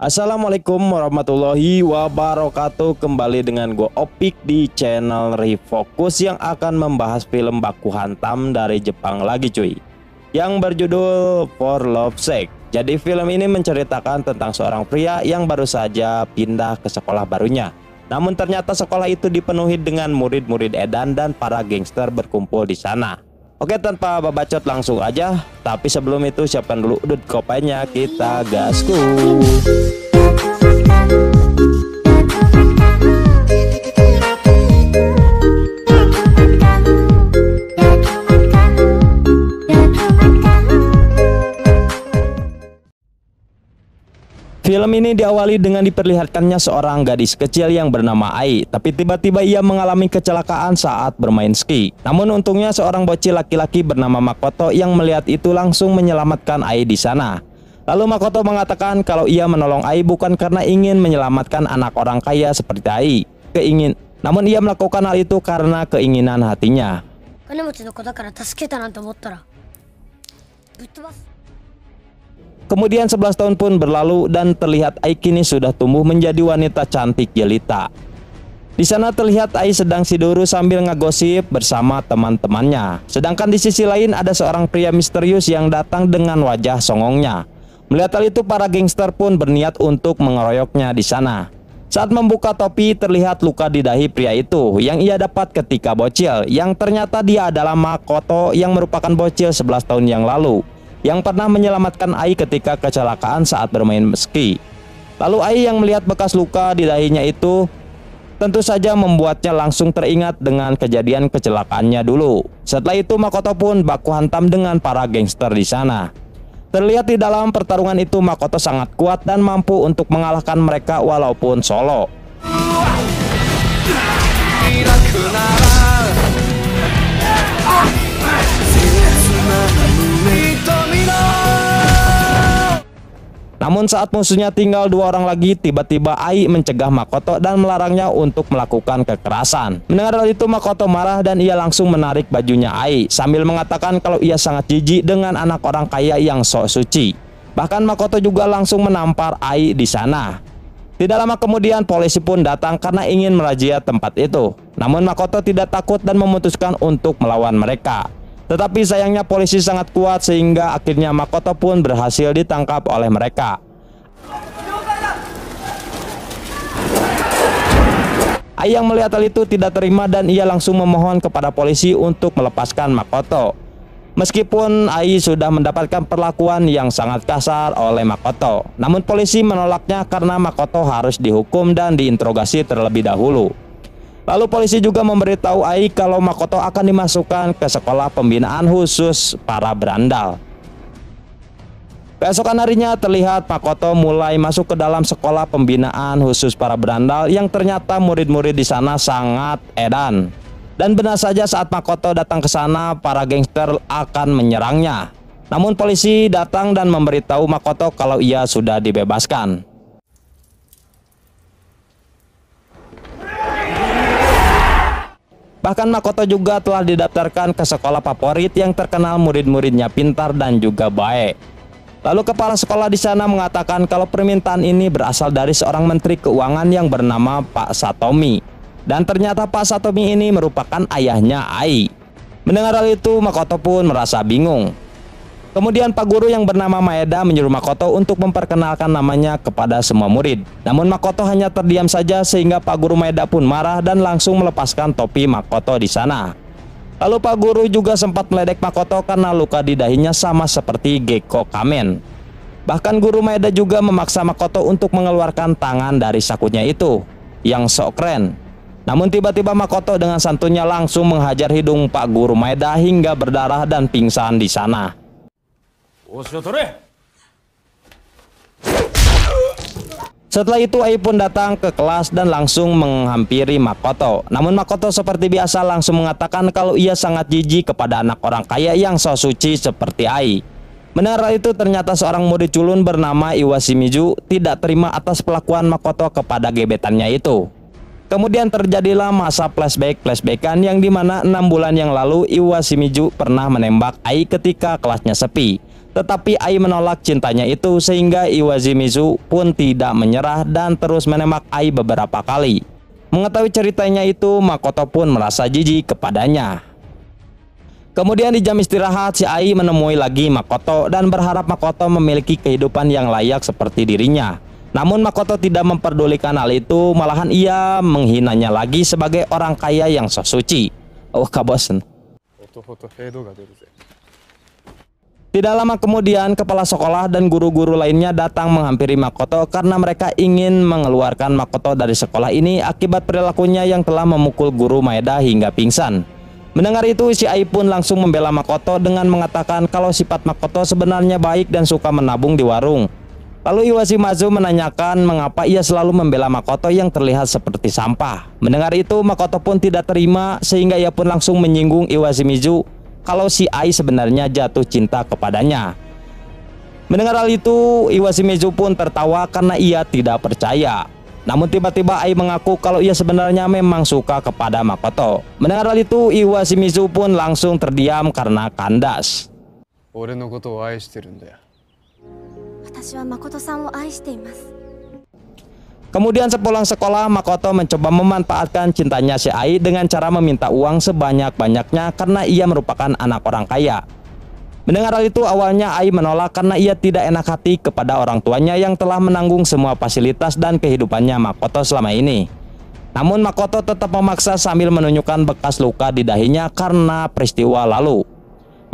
Assalamualaikum warahmatullahi wabarakatuh. Kembali dengan gue Opik di channel Refocus yang akan membahas film baku hantam dari Jepang lagi cuy, yang berjudul For Love Sake. Jadi film ini menceritakan tentang seorang pria yang baru saja pindah ke sekolah barunya. Namun ternyata sekolah itu dipenuhi dengan murid-murid edan dan para gangster berkumpul di sana. Oke, tanpa babacot langsung aja. Tapi sebelum itu siapkan dulu udut kopainya, kita gasku. Film ini diawali dengan diperlihatkannya seorang gadis kecil yang bernama Ai, tapi tiba-tiba ia mengalami kecelakaan saat bermain ski. Namun untungnya seorang bocil laki-laki bernama Makoto yang melihat itu langsung menyelamatkan Ai di sana. Lalu Makoto mengatakan kalau ia menolong Ai bukan karena ingin menyelamatkan anak orang kaya seperti Ai, namun ia melakukan hal itu karena keinginan hatinya. Kemudian 11 tahun pun berlalu dan terlihat Ai kini sudah tumbuh menjadi wanita cantik jelita. Di sana terlihat Ai sedang siduru sambil ngegosip bersama teman-temannya. Sedangkan di sisi lain ada seorang pria misterius yang datang dengan wajah songongnya. Melihat hal itu para gangster pun berniat untuk mengeroyoknya di sana. Saat membuka topi terlihat luka di dahi pria itu yang ia dapat ketika bocil, yang ternyata dia adalah Makoto yang merupakan bocil 11 tahun yang lalu, yang pernah menyelamatkan Ai ketika kecelakaan saat bermain ski. Lalu Ai yang melihat bekas luka di dahinya itu tentu saja membuatnya langsung teringat dengan kejadian kecelakaannya dulu. Setelah itu Makoto pun baku hantam dengan para gangster di sana. Terlihat di dalam pertarungan itu Makoto sangat kuat dan mampu untuk mengalahkan mereka walaupun solo. Namun saat musuhnya tinggal 2 orang lagi, tiba-tiba Ai mencegah Makoto dan melarangnya untuk melakukan kekerasan. Mendengar hal itu Makoto marah dan ia langsung menarik bajunya Ai sambil mengatakan kalau ia sangat jijik dengan anak orang kaya yang sok suci. Bahkan Makoto juga langsung menampar Ai di sana. Tidak lama kemudian polisi pun datang karena ingin merazia tempat itu. Namun Makoto tidak takut dan memutuskan untuk melawan mereka. Tetapi sayangnya polisi sangat kuat sehingga akhirnya Makoto pun berhasil ditangkap oleh mereka. Ai yang melihat hal itu tidak terima dan ia langsung memohon kepada polisi untuk melepaskan Makoto. Meskipun Ai sudah mendapatkan perlakuan yang sangat kasar oleh Makoto, namun polisi menolaknya karena Makoto harus dihukum dan diinterogasi terlebih dahulu. Lalu polisi juga memberitahu Ai kalau Makoto akan dimasukkan ke sekolah pembinaan khusus para berandal. Keesokan harinya terlihat Makoto mulai masuk ke dalam sekolah pembinaan khusus para berandal yang ternyata murid-murid di sana sangat edan. Dan benar saja saat Makoto datang ke sana para gangster akan menyerangnya. Namun polisi datang dan memberitahu Makoto kalau ia sudah dibebaskan. Bahkan Makoto juga telah didaftarkan ke sekolah favorit yang terkenal murid-muridnya pintar dan juga baik. Lalu kepala sekolah di sana mengatakan kalau permintaan ini berasal dari seorang menteri keuangan yang bernama Pak Satomi. Dan ternyata Pak Satomi ini merupakan ayahnya Ai. Mendengar hal itu Makoto pun merasa bingung. Kemudian Pak Guru yang bernama Maeda menyuruh Makoto untuk memperkenalkan namanya kepada semua murid. Namun Makoto hanya terdiam saja sehingga Pak Guru Maeda pun marah dan langsung melepaskan topi Makoto di sana. Lalu Pak Guru juga sempat meledek Makoto karena luka di dahinya sama seperti Gekko Kamen. Bahkan Guru Maeda juga memaksa Makoto untuk mengeluarkan tangan dari sakunya itu, yang sok keren. Namun tiba-tiba Makoto dengan santunnya langsung menghajar hidung Pak Guru Maeda hingga berdarah dan pingsan di sana. Setelah itu Ai pun datang ke kelas dan langsung menghampiri Makoto. Namun Makoto seperti biasa langsung mengatakan kalau ia sangat jijik kepada anak orang kaya yang so suci seperti Ai. Mendengar hal itu ternyata seorang murid culun bernama Iwashimizu tidak terima atas perlakuan Makoto kepada gebetannya itu. Kemudian terjadilah masa flashback-flashbackan yang dimana 6 bulan yang lalu Iwashimizu pernah menembak Ai ketika kelasnya sepi. Tetapi Ai menolak cintanya itu sehingga Iwashimizu pun tidak menyerah dan terus menembak Ai beberapa kali. Mengetahui ceritanya itu, Makoto pun merasa jijik kepadanya. Kemudian di jam istirahat, si Ai menemui lagi Makoto dan berharap Makoto memiliki kehidupan yang layak seperti dirinya. Namun Makoto tidak memperdulikan hal itu, malahan ia menghinanya lagi sebagai orang kaya yang sok suci. Oh, kabosen. Tidak lama kemudian, kepala sekolah dan guru-guru lainnya datang menghampiri Makoto karena mereka ingin mengeluarkan Makoto dari sekolah ini akibat perilakunya yang telah memukul guru Maeda hingga pingsan. Mendengar itu, si Ai pun langsung membela Makoto dengan mengatakan kalau sifat Makoto sebenarnya baik dan suka menabung di warung. Lalu Iwashimazu menanyakan mengapa ia selalu membela Makoto yang terlihat seperti sampah. Mendengar itu, Makoto pun tidak terima sehingga ia pun langsung menyinggung Iwashimizu kalau si Ai sebenarnya jatuh cinta kepadanya. Mendengar hal itu, Iwashimizu pun tertawa karena ia tidak percaya. Namun tiba-tiba Ai mengaku kalau ia sebenarnya memang suka kepada Makoto. Mendengar hal itu, Iwashimizu pun langsung terdiam karena kandas. Kemudian sepulang sekolah, Makoto mencoba memanfaatkan cintanya si Ai dengan cara meminta uang sebanyak-banyaknya karena ia merupakan anak orang kaya. Mendengar hal itu, awalnya Ai menolak karena ia tidak enak hati kepada orang tuanya yang telah menanggung semua fasilitas dan kehidupannya Makoto selama ini. Namun Makoto tetap memaksa sambil menunjukkan bekas luka di dahinya karena peristiwa lalu.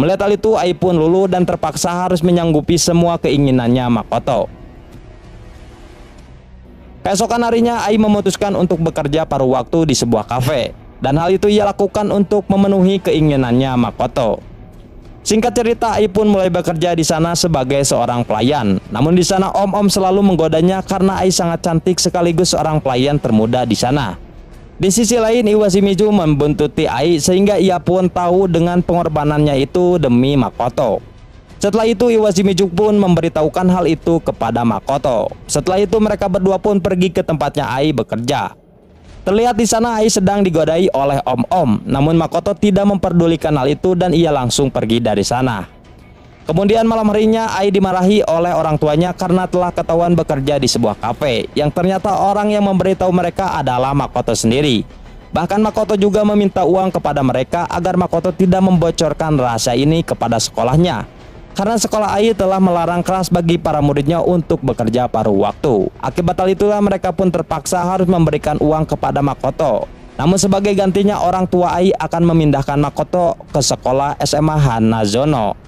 Melihat hal itu, Ai pun luluh dan terpaksa harus menyanggupi semua keinginannya Makoto. Keesokan harinya, Ai memutuskan untuk bekerja paruh waktu di sebuah kafe. Dan hal itu ia lakukan untuk memenuhi keinginannya Makoto. Singkat cerita, Ai pun mulai bekerja di sana sebagai seorang pelayan. Namun di sana om-om selalu menggodanya karena Ai sangat cantik sekaligus seorang pelayan termuda di sana. Di sisi lain, Iwashimizu membuntuti Ai sehingga ia pun tahu dengan pengorbanannya itu demi Makoto. Setelah itu, Iwashimizu pun memberitahukan hal itu kepada Makoto. Setelah itu, mereka berdua pun pergi ke tempatnya Ai bekerja. Terlihat di sana Ai sedang digodai oleh om-om, namun Makoto tidak memperdulikan hal itu dan ia langsung pergi dari sana. Kemudian malam harinya Ai dimarahi oleh orang tuanya karena telah ketahuan bekerja di sebuah kafe, yang ternyata orang yang memberitahu mereka adalah Makoto sendiri. Bahkan Makoto juga meminta uang kepada mereka agar Makoto tidak membocorkan rahasia ini kepada sekolahnya. Karena sekolah Ai telah melarang keras bagi para muridnya untuk bekerja paruh waktu. Akibat hal itulah mereka pun terpaksa harus memberikan uang kepada Makoto. Namun sebagai gantinya orang tua Ai akan memindahkan Makoto ke sekolah SMA Hanazono.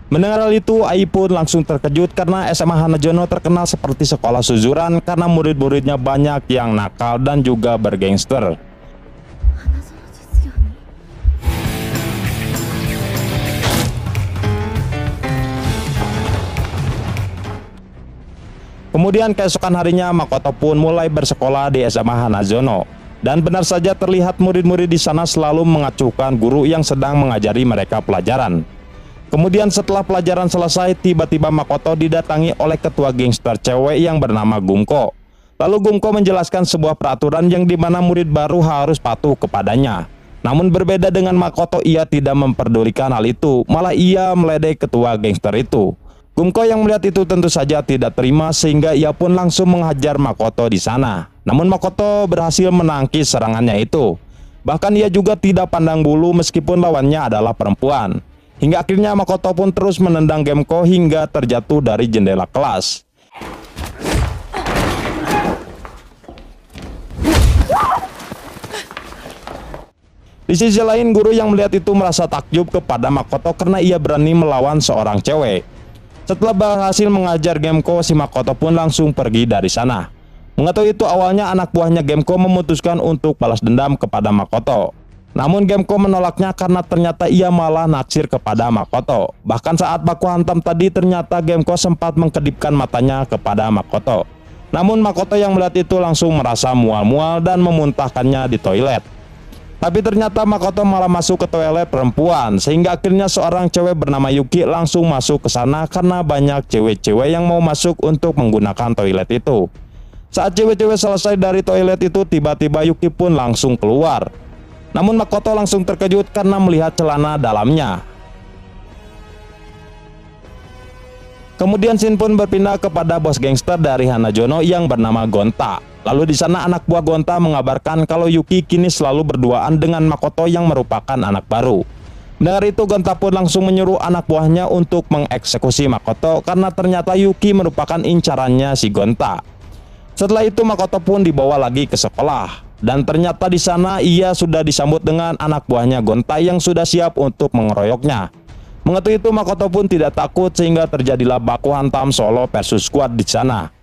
Mendengar hal itu, Ai pun langsung terkejut karena SMA Hanazono terkenal seperti sekolah suzuran karena murid-muridnya banyak yang nakal dan juga bergangster. Kemudian keesokan harinya Makoto pun mulai bersekolah di SMA Hanazono. Dan benar saja terlihat murid-murid di sana selalu mengacuhkan guru yang sedang mengajari mereka pelajaran. Kemudian setelah pelajaran selesai, tiba-tiba Makoto didatangi oleh ketua gangster cewek yang bernama Gumko. Lalu Gumko menjelaskan sebuah peraturan yang dimana murid baru harus patuh kepadanya. Namun berbeda dengan Makoto, ia tidak memperdulikan hal itu, malah ia meledek ketua gangster itu. Gumko yang melihat itu tentu saja tidak terima sehingga ia pun langsung menghajar Makoto di sana. Namun Makoto berhasil menangkis serangannya itu. Bahkan ia juga tidak pandang bulu meskipun lawannya adalah perempuan. Hingga akhirnya Makoto pun terus menendang Gumko hingga terjatuh dari jendela kelas. Di sisi lain, guru yang melihat itu merasa takjub kepada Makoto karena ia berani melawan seorang cewek. Setelah berhasil mengajar Gumko, si Makoto pun langsung pergi dari sana. Mengetahui itu, awalnya anak buahnya Gumko memutuskan untuk balas dendam kepada Makoto. Namun Gumko menolaknya karena ternyata ia malah naksir kepada Makoto. Bahkan saat baku hantam tadi, ternyata Gumko sempat mengkedipkan matanya kepada Makoto. Namun Makoto yang melihat itu langsung merasa mual-mual dan memuntahkannya di toilet. Tapi ternyata Makoto malah masuk ke toilet perempuan, sehingga akhirnya seorang cewek bernama Yuki langsung masuk ke sana karena banyak cewek-cewek yang mau masuk untuk menggunakan toilet itu. Saat cewek-cewek selesai dari toilet itu, tiba-tiba Yuki pun langsung keluar. Namun Makoto langsung terkejut karena melihat celana dalamnya. Kemudian scene pun berpindah kepada bos gangster dari Hanazono yang bernama Gonta. Lalu di sana anak buah Gonta mengabarkan kalau Yuki kini selalu berduaan dengan Makoto yang merupakan anak baru. Mendengar itu, Gonta pun langsung menyuruh anak buahnya untuk mengeksekusi Makoto karena ternyata Yuki merupakan incarannya si Gonta. Setelah itu Makoto pun dibawa lagi ke sekolah dan ternyata di sana ia sudah disambut dengan anak buahnya Gonta yang sudah siap untuk mengeroyoknya. Mengetahui itu Makoto pun tidak takut sehingga terjadilah baku hantam solo versus squad di sana.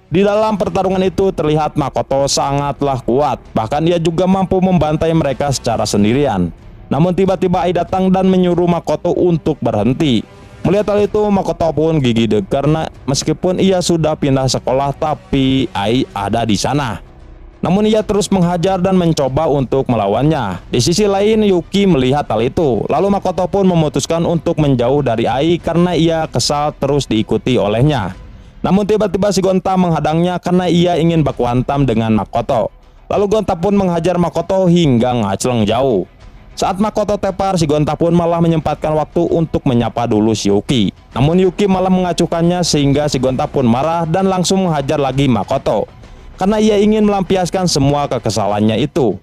Di dalam pertarungan itu terlihat Makoto sangatlah kuat, bahkan ia juga mampu membantai mereka secara sendirian. Namun tiba-tiba Ai datang dan menyuruh Makoto untuk berhenti. Melihat hal itu Makoto pun gigih deg karena meskipun ia sudah pindah sekolah tapi Ai ada di sana. Namun ia terus menghajar dan mencoba untuk melawannya. Di sisi lain Yuki melihat hal itu, lalu Makoto pun memutuskan untuk menjauh dari Ai karena ia kesal terus diikuti olehnya. Namun tiba-tiba si Gonta menghadangnya karena ia ingin baku hantam dengan Makoto. Lalu Gonta pun menghajar Makoto hingga ngacleng jauh. Saat Makoto tepar, si Gonta pun malah menyempatkan waktu untuk menyapa dulu si Yuki. Namun Yuki malah mengacukannya sehingga si Gonta pun marah dan langsung menghajar lagi Makoto karena ia ingin melampiaskan semua kekesalannya itu.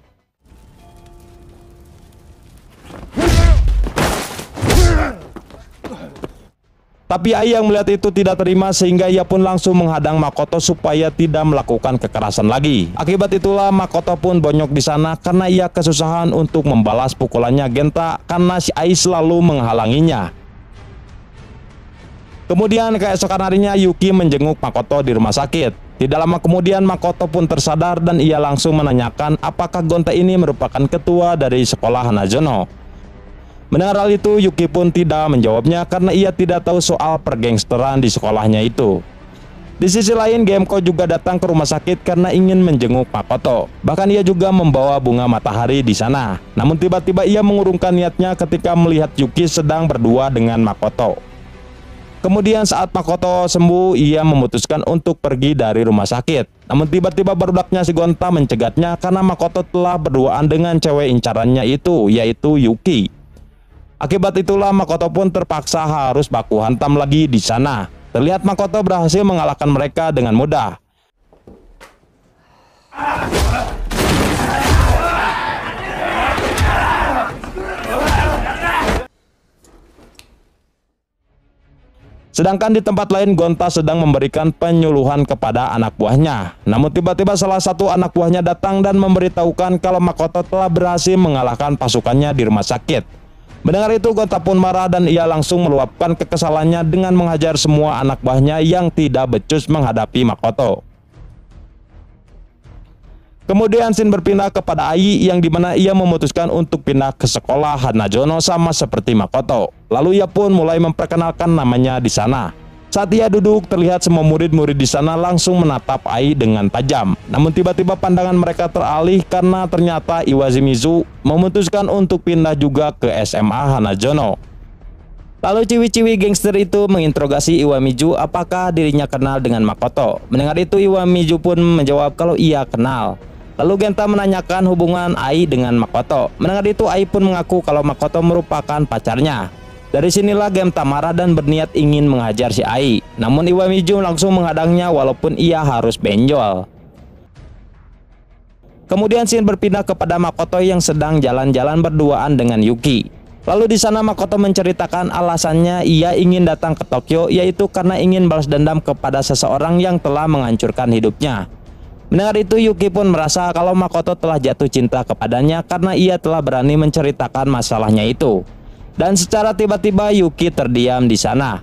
Tapi Ai yang melihat itu tidak terima sehingga ia pun langsung menghadang Makoto supaya tidak melakukan kekerasan lagi. Akibat itulah Makoto pun bonyok di sana karena ia kesusahan untuk membalas pukulannya Genta karena si Ai selalu menghalanginya. Kemudian keesokan harinya Yuki menjenguk Makoto di rumah sakit. Tidak lama kemudian Makoto pun tersadar dan ia langsung menanyakan apakah Gonta ini merupakan ketua dari sekolah Hanazono. Mendengar hal itu, Yuki pun tidak menjawabnya karena ia tidak tahu soal pergangsteran di sekolahnya itu. Di sisi lain, Gemko juga datang ke rumah sakit karena ingin menjenguk Makoto. Bahkan ia juga membawa bunga matahari di sana. Namun tiba-tiba ia mengurungkan niatnya ketika melihat Yuki sedang berdua dengan Makoto. Kemudian saat Makoto sembuh, ia memutuskan untuk pergi dari rumah sakit. Namun tiba-tiba barudaknya si Gonta mencegatnya karena Makoto telah berduaan dengan cewek incarannya itu, yaitu Yuki. Akibat itulah Makoto pun terpaksa harus baku hantam lagi di sana. Terlihat Makoto berhasil mengalahkan mereka dengan mudah. Sedangkan di tempat lain Gonta sedang memberikan penyuluhan kepada anak buahnya. Namun tiba-tiba salah satu anak buahnya datang dan memberitahukan kalau Makoto telah berhasil mengalahkan pasukannya di rumah sakit. Mendengar itu Gonta pun marah dan ia langsung meluapkan kekesalannya dengan menghajar semua anak buahnya yang tidak becus menghadapi Makoto. Kemudian scene berpindah kepada Ai yang dimana ia memutuskan untuk pindah ke sekolah Hanazono sama seperti Makoto. Lalu ia pun mulai memperkenalkan namanya di sana. Saat ia duduk, terlihat semua murid-murid di sana langsung menatap Ai dengan tajam. Namun tiba-tiba pandangan mereka teralih karena ternyata Iwashimizu memutuskan untuk pindah juga ke SMA Hanazono. Lalu ciwi-ciwi gangster itu menginterogasi Iwashimizu apakah dirinya kenal dengan Makoto. Mendengar itu Iwashimizu pun menjawab kalau ia kenal. Lalu Genta menanyakan hubungan Ai dengan Makoto. Mendengar itu Ai pun mengaku kalau Makoto merupakan pacarnya. Dari sinilah Genta marah dan berniat ingin menghajar si Ai. Namun Iwashimizu langsung menghadangnya walaupun ia harus benjol. Kemudian scene berpindah kepada Makoto yang sedang jalan-jalan berduaan dengan Yuki. Lalu di sana Makoto menceritakan alasannya ia ingin datang ke Tokyo, yaitu karena ingin balas dendam kepada seseorang yang telah menghancurkan hidupnya. Mendengar itu Yuki pun merasa kalau Makoto telah jatuh cinta kepadanya karena ia telah berani menceritakan masalahnya itu. Dan secara tiba-tiba Yuki terdiam di sana.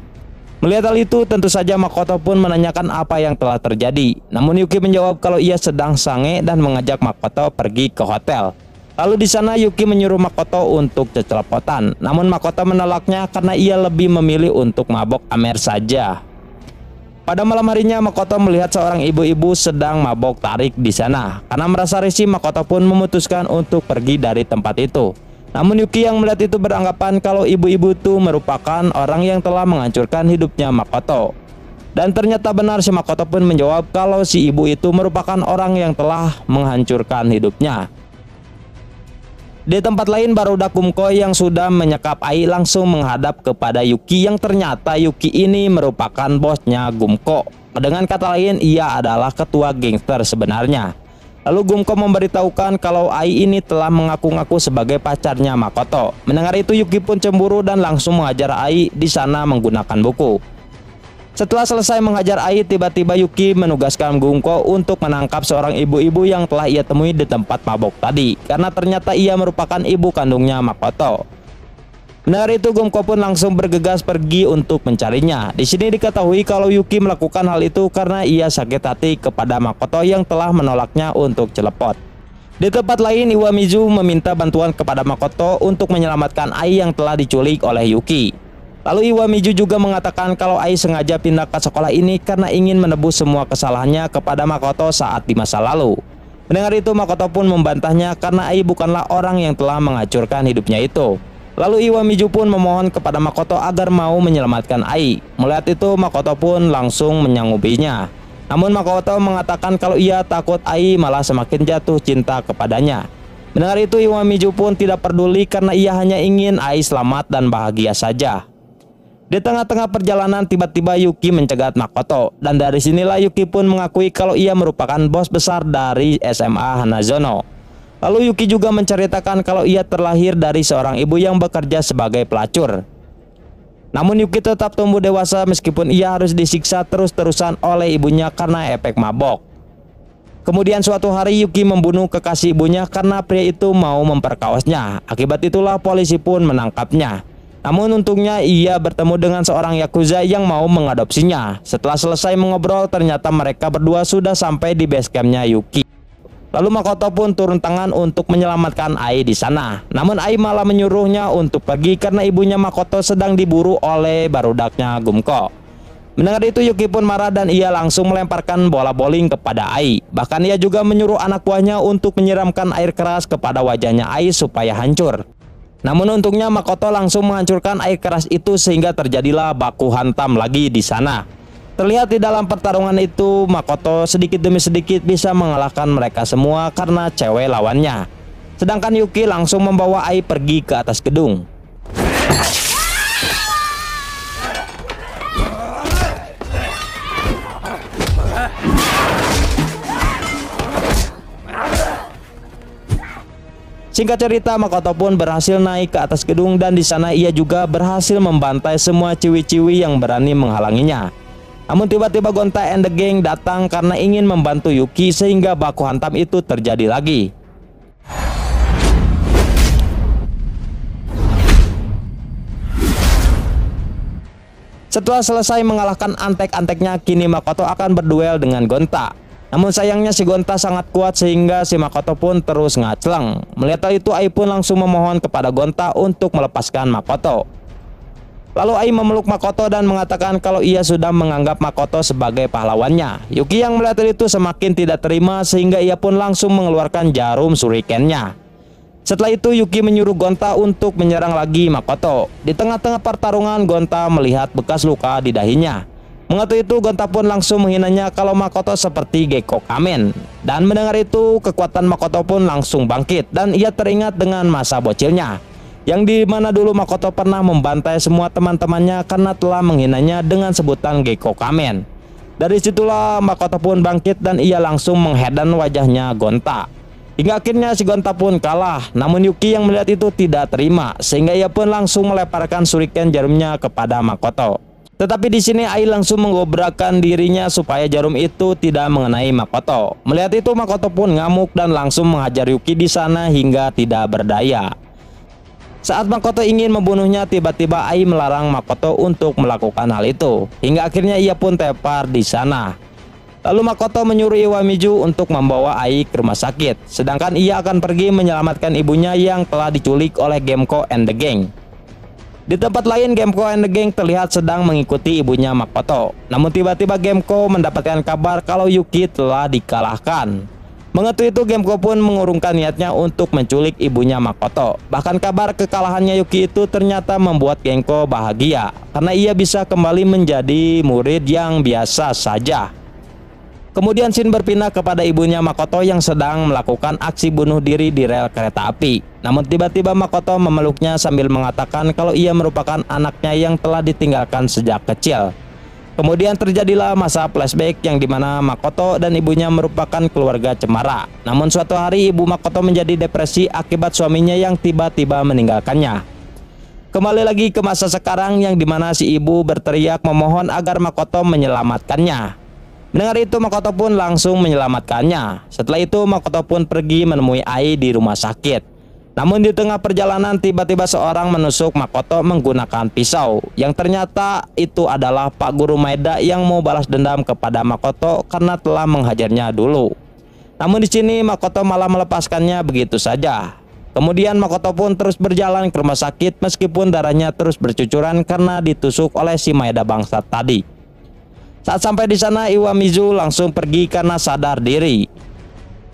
Melihat hal itu tentu saja Makoto pun menanyakan apa yang telah terjadi. Namun Yuki menjawab kalau ia sedang sange dan mengajak Makoto pergi ke hotel. Lalu di sana Yuki menyuruh Makoto untuk cecelopotan. Namun Makoto menolaknya karena ia lebih memilih untuk mabok amer saja. Pada malam harinya Makoto melihat seorang ibu-ibu sedang mabok tarik di sana. Karena merasa risih Makoto pun memutuskan untuk pergi dari tempat itu. Namun Yuki yang melihat itu beranggapan kalau ibu-ibu itu merupakan orang yang telah menghancurkan hidupnya Makoto. Dan ternyata benar, si Makoto pun menjawab kalau si ibu itu merupakan orang yang telah menghancurkan hidupnya. Di tempat lain, barudak Gumko yang sudah menyekap Ai langsung menghadap kepada Yuki, yang ternyata Yuki ini merupakan bosnya Gumko. Dengan kata lain, ia adalah ketua gangster sebenarnya. Lalu Gumko memberitahukan kalau Ai ini telah mengaku-ngaku sebagai pacarnya Makoto. Mendengar itu, Yuki pun cemburu dan langsung mengajar Ai di sana menggunakan buku. Setelah selesai menghajar Ai, tiba-tiba Yuki menugaskan Gumko untuk menangkap seorang ibu-ibu yang telah ia temui di tempat mabok tadi, karena ternyata ia merupakan ibu kandungnya Makoto. Mendengar itu, Gumko pun langsung bergegas pergi untuk mencarinya. Di sini diketahui kalau Yuki melakukan hal itu karena ia sakit hati kepada Makoto yang telah menolaknya untuk celepot. Di tempat lain, Iwamizu meminta bantuan kepada Makoto untuk menyelamatkan Ai yang telah diculik oleh Yuki. Lalu Iwamizu juga mengatakan kalau Ai sengaja pindah ke sekolah ini karena ingin menebus semua kesalahannya kepada Makoto saat di masa lalu. Mendengar itu, Makoto pun membantahnya karena Ai bukanlah orang yang telah menghancurkan hidupnya itu. Lalu Iwamizu pun memohon kepada Makoto agar mau menyelamatkan Ai. Melihat itu, Makoto pun langsung menyanggupinya. Namun Makoto mengatakan kalau ia takut Ai malah semakin jatuh cinta kepadanya. Mendengar itu, Iwamizu pun tidak peduli karena ia hanya ingin Ai selamat dan bahagia saja. Di tengah-tengah perjalanan, tiba-tiba Yuki mencegat Makoto, dan dari sinilah Yuki pun mengakui kalau ia merupakan bos besar dari SMA Hanazono. Lalu Yuki juga menceritakan kalau ia terlahir dari seorang ibu yang bekerja sebagai pelacur. Namun Yuki tetap tumbuh dewasa meskipun ia harus disiksa terus-terusan oleh ibunya karena efek mabok. Kemudian suatu hari Yuki membunuh kekasih ibunya karena pria itu mau memperkawasnya. Akibat itulah polisi pun menangkapnya. Namun untungnya ia bertemu dengan seorang yakuza yang mau mengadopsinya. Setelah selesai mengobrol, ternyata mereka berdua sudah sampai di base campnya Yuki. Lalu Makoto pun turun tangan untuk menyelamatkan Ai di sana. Namun Ai malah menyuruhnya untuk pergi karena ibunya Makoto sedang diburu oleh barudaknya Gumko. Mendengar itu, Yuki pun marah dan ia langsung melemparkan bola bowling kepada Ai. Bahkan ia juga menyuruh anak buahnya untuk menyiramkan air keras kepada wajahnya Ai supaya hancur. Namun untungnya Makoto langsung menghancurkan air keras itu sehingga terjadilah baku hantam lagi di sana. Terlihat di dalam pertarungan itu, Makoto sedikit demi sedikit bisa mengalahkan mereka semua karena cewek lawannya. Sedangkan Yuki langsung membawa Ai pergi ke atas gedung. Singkat cerita, Makoto pun berhasil naik ke atas gedung dan di sana ia juga berhasil membantai semua ciwi-ciwi yang berani menghalanginya. Namun tiba-tiba Gonta and the Gang datang karena ingin membantu Yuki sehingga baku hantam itu terjadi lagi. Setelah selesai mengalahkan antek-anteknya, kini Makoto akan berduel dengan Gonta. Namun sayangnya si Gonta sangat kuat sehingga si Makoto pun terus ngacleng. Melihat hal itu, Ai pun langsung memohon kepada Gonta untuk melepaskan Makoto. Lalu Ai memeluk Makoto dan mengatakan kalau ia sudah menganggap Makoto sebagai pahlawannya. Yuki yang melihat hal itu semakin tidak terima sehingga ia pun langsung mengeluarkan jarum shurikennya. Setelah itu Yuki menyuruh Gonta untuk menyerang lagi Makoto. Di tengah-tengah pertarungan, Gonta melihat bekas luka di dahinya. Mengetahui itu, Gonta pun langsung menghinanya kalau Makoto seperti Gekko Kamen. Dan mendengar itu, kekuatan Makoto pun langsung bangkit dan ia teringat dengan masa bocilnya, yang dimana dulu Makoto pernah membantai semua teman-temannya karena telah menghinanya dengan sebutan Gekko Kamen. Dari situlah Makoto pun bangkit dan ia langsung menghedan wajahnya Gonta. Hingga akhirnya si Gonta pun kalah. Namun Yuki yang melihat itu tidak terima sehingga ia pun langsung melemparkan shuriken jarumnya kepada Makoto. Tetapi di sini Ai langsung mengobrakkan dirinya supaya jarum itu tidak mengenai Makoto. Melihat itu, Makoto pun ngamuk dan langsung menghajar Yuki di sana hingga tidak berdaya. Saat Makoto ingin membunuhnya, tiba-tiba Ai melarang Makoto untuk melakukan hal itu. Hingga akhirnya ia pun tepar di sana. Lalu Makoto menyuruh Iwamizu untuk membawa Ai ke rumah sakit. Sedangkan ia akan pergi menyelamatkan ibunya yang telah diculik oleh Gemko and the Gang. Di tempat lain, Gemko and the Gang terlihat sedang mengikuti ibunya Makoto. Namun tiba-tiba Gemko mendapatkan kabar kalau Yuki telah dikalahkan. Mengerti itu, Genko pun mengurungkan niatnya untuk menculik ibunya Makoto. Bahkan kabar kekalahannya Yuki itu ternyata membuat Genko bahagia karena ia bisa kembali menjadi murid yang biasa saja. Kemudian Shin berpindah kepada ibunya Makoto yang sedang melakukan aksi bunuh diri di rel kereta api. Namun tiba-tiba Makoto memeluknya sambil mengatakan kalau ia merupakan anaknya yang telah ditinggalkan sejak kecil. Kemudian terjadilah masa flashback yang dimana Makoto dan ibunya merupakan keluarga cemara. Namun suatu hari ibu Makoto menjadi depresi akibat suaminya yang tiba-tiba meninggalkannya. Kembali lagi ke masa sekarang yang dimana si ibu berteriak memohon agar Makoto menyelamatkannya. Mendengar itu, Makoto pun langsung menyelamatkannya. Setelah itu Makoto pun pergi menemui Ai di rumah sakit. Namun di tengah perjalanan tiba-tiba seorang menusuk Makoto menggunakan pisau, yang ternyata itu adalah Pak Guru Maeda yang mau balas dendam kepada Makoto karena telah menghajarnya dulu. Namun di sini Makoto malah melepaskannya begitu saja. Kemudian Makoto pun terus berjalan ke rumah sakit meskipun darahnya terus bercucuran karena ditusuk oleh si Maeda bangsat tadi. Saat sampai di sana, Iwamizu langsung pergi karena sadar diri.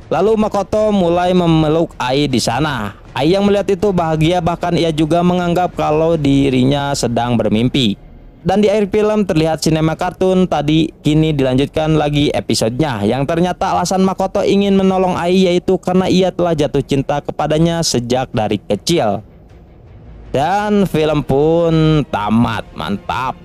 Lalu Makoto mulai memeluk Ai di sana. Ai yang melihat itu bahagia, bahkan ia juga menganggap kalau dirinya sedang bermimpi. Dan di akhir film terlihat sinema kartun tadi kini dilanjutkan lagi episodenya, yang ternyata alasan Makoto ingin menolong Ai yaitu karena ia telah jatuh cinta kepadanya sejak dari kecil. Dan film pun tamat. Mantap.